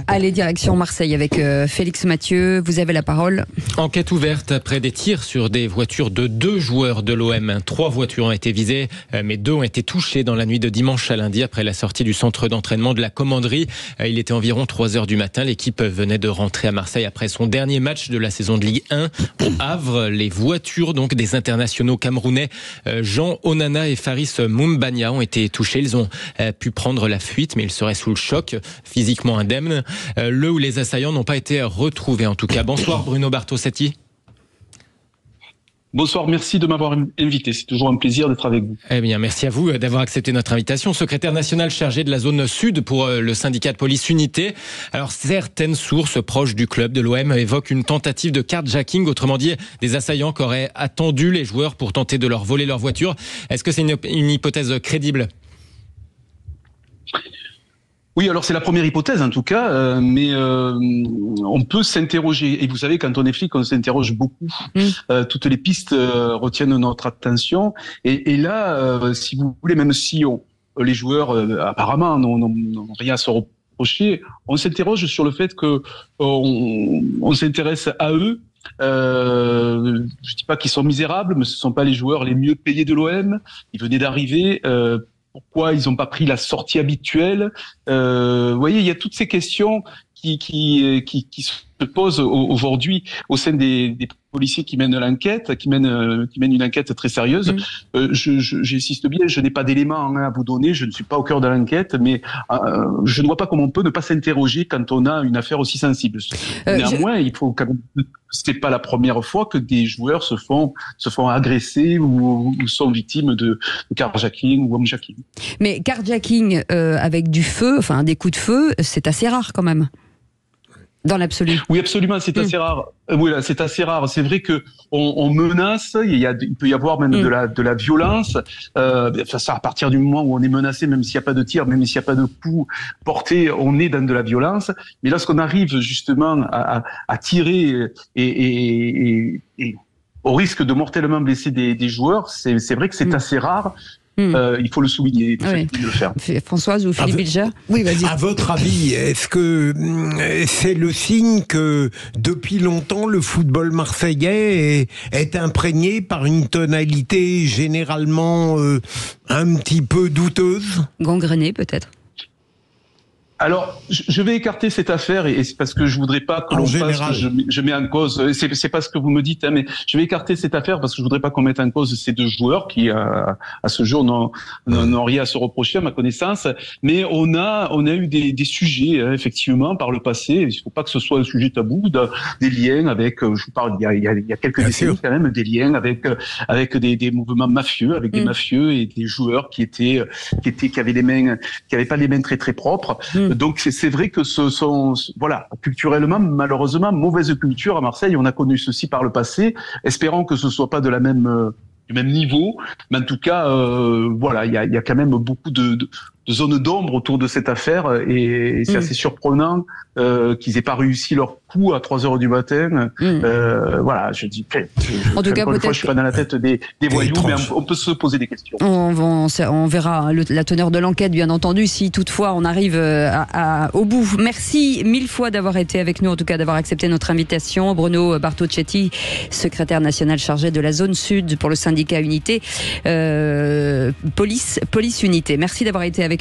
Allez, direction Marseille avec Félix Mathieu, vous avez la parole. Enquête ouverte après des tirs sur des voitures de 2 joueurs de l'OM. 3 voitures ont été visées, mais 2 ont été touchées dans la nuit de dimanche à lundi après la sortie du centre d'entraînement de la Commanderie. Il était environ 3h du matin. L'équipe venait de rentrer à Marseille après son dernier match de la saison de Ligue 1 au Havre. Les voitures donc des internationaux camerounais Jean Onana et Faris Moumbagna ont été touchées. Ils ont pu prendre la fuite, mais ils seraient sous le choc, physiquement indemnes. Le ou les assaillants n'ont pas été retrouvés en tout cas. Bonsoir Bruno Bartosetti. Bonsoir, merci de m'avoir invité. C'est toujours un plaisir d'être avec vous. Eh bien, merci à vous d'avoir accepté notre invitation. Secrétaire national chargé de la zone sud pour le syndicat de police Unité. Alors, certaines sources proches du club de l'OM évoquent une tentative de carjacking, autrement dit, des assaillants qui auraient attendu les joueurs pour tenter de leur voler leur voiture. Est-ce que c'est une hypothèse crédible ? Oui, alors c'est la première hypothèse en tout cas, mais on peut s'interroger. Et vous savez, quand on est flic, on s'interroge beaucoup. Toutes les pistes retiennent notre attention. Et là, si vous voulez, même si les joueurs apparemment n'ont rien à se reprocher, on s'interroge sur le fait que on s'intéresse à eux. Je dis pas qu'ils sont misérables, mais ce sont pas les joueurs les mieux payés de l'OM. Ils venaient d'arriver. Pourquoi ils n'ont pas pris la sortie habituelle? Vous voyez, il y a toutes ces questions qui se posent aujourd'hui au sein des policiers qui mènent l'enquête, qui mènent une enquête très sérieuse. J'insiste bien, je n'ai pas d'éléments à vous donner, je ne suis pas au cœur de l'enquête, mais je ne vois pas comment on peut ne pas s'interroger quand on a une affaire aussi sensible. Néanmoins, il faut quand même, c'est pas la première fois que des joueurs se font agresser ou sont victimes de carjacking ou homejacking. Mais carjacking avec du feu, enfin des coups de feu, c'est assez rare quand même. Dans l'absolu. Oui, absolument, c'est assez rare. Oui, là, c'est assez rare. C'est vrai que on menace. Il peut y avoir même de la violence. Ça, à partir du moment où on est menacé, même s'il n'y a pas de tir, même s'il n'y a pas de coup porté, on est dans de la violence. Mais lorsqu'on arrive justement à tirer et au risque de mortellement blesser des joueurs, c'est vrai que c'est assez rare. Il faut le souligner, de le faire. Françoise ou Philippe Bilger ? Oui, vas-y. À votre avis, est-ce que c'est le signe que depuis longtemps le football marseillais est imprégné par une tonalité généralement un petit peu douteuse ? Gangrénée peut-être ? Alors, je vais écarter cette affaire et c'est parce que je voudrais pas que l'on fasse que je mets en cause. C'est pas ce que vous me dites, hein, mais je vais écarter cette affaire parce que je voudrais pas qu'on mette en cause ces 2 joueurs qui, à ce jour, n'ont rien à se reprocher à ma connaissance. Mais on a eu des sujets, hein, effectivement, par le passé. Il faut pas que ce soit un sujet tabou, des liens avec. Je vous parle, il y a quelques décennies quand même, des liens avec des mouvements mafieux, avec des mafieux et des joueurs qui avaient pas les mains très très propres. Donc c'est vrai que ce sont, voilà, culturellement, malheureusement, mauvaise culture à Marseille. On a connu ceci par le passé. Espérons que ce soit pas du même niveau, mais en tout cas, voilà, il y a quand même beaucoup de zones d'ombre autour de cette affaire et c'est assez surprenant qu'ils aient pas réussi leur coup à 3h du matin. Voilà, je dis, en tout cas, peut-être je suis pas dans la tête des voyous, mais on peut se poser des questions. On verra la teneur de l'enquête, bien entendu, si toutefois on arrive au bout. Merci 1000 fois d'avoir été avec nous, en tout cas d'avoir accepté notre invitation. Bruno Bartosetti, secrétaire national chargé de la zone sud pour le syndicat Unité, police Unité. Merci d'avoir été avec nous.